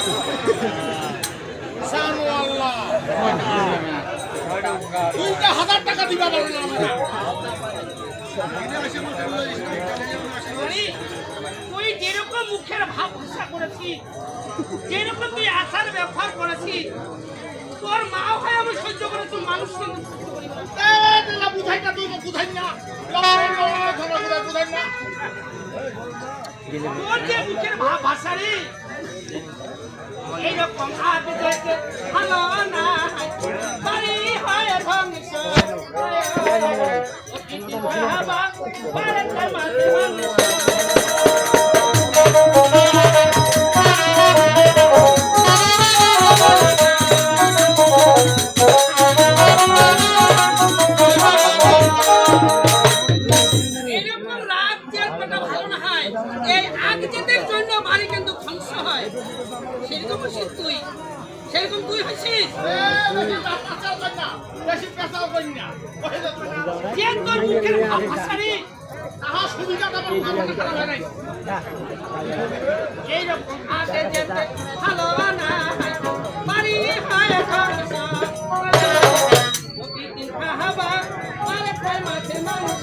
$2,000 টাকা দিবা বললাম তুই যেরকম মুখের ভাব ভাষা করেছিস, যেরকম তুই আচার ব্যবহার করেছিস, তোর মা হয় আমি সহ্য করেছি, মানুষ কিন্তু বুঝাই না তুই বুঝাই না বুঝাই না তোর যে মুখের ভাব ভাষা রে এইরকম আগে যেতে ভালো না বাড়ি হয় ধ্বংস সেরকম তুই হইছিস যে তোর মুখের ভাষা রে এইরকম আগে যেতে ভালো না বাড়ি হয় প্রতিদিন খাওয়া মারে খায় মাঝে মানুষ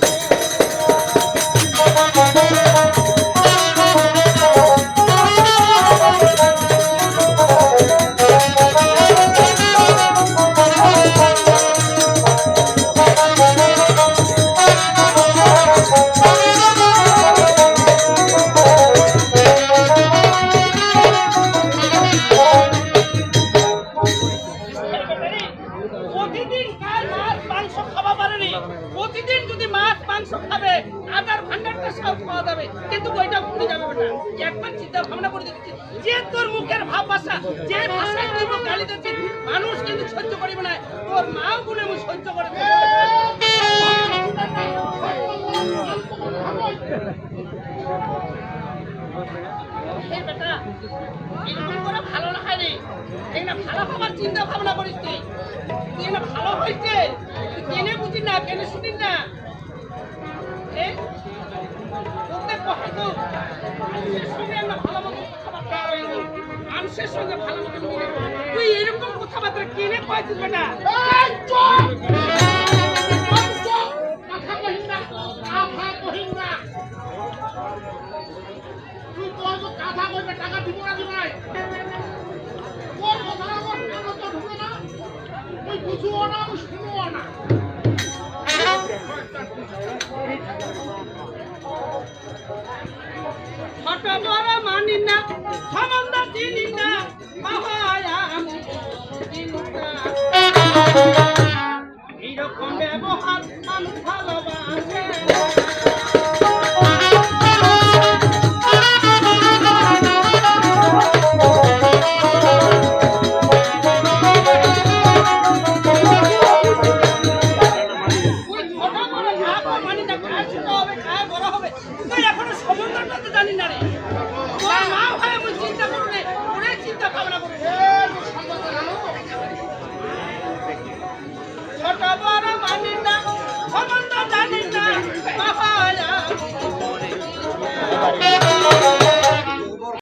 প্রতিদিন যদি মাছ মাংস খাবে আদার ভান্ডারটা সব পাওয়া যাবে, কিন্তু ওইটা ভুলে যাবে না। একবার চিন্তা ভাবনা করে দেখছি যে তোর মুখের ভাব ভাষা, যে ভাষায় তুই গালি দিচ্ছিস, মানুষ কিন্তু সহ্য করিবে না। তোর মাও বলে আমি সহ্য করে বেটা এরকম করে ভালো না হয় রে, ভালো হবার চিন্তা ভাবনা করিস তুই ভালো হয়েছে কেনে বুঝি না, কেনে শুনিস না। মানুষের সঙ্গে ভালো মতো তুই এরকম কথাবার্তা কেনে পাইছিস বেটা? টাকা দিব না দিবাই ঢুকে না তুই বুঝুও না শুনুও না ছোট বড় মানি না সম্বন্ধ চিনি না এইরকম ব্যবহার মানুষ ভালোবাসে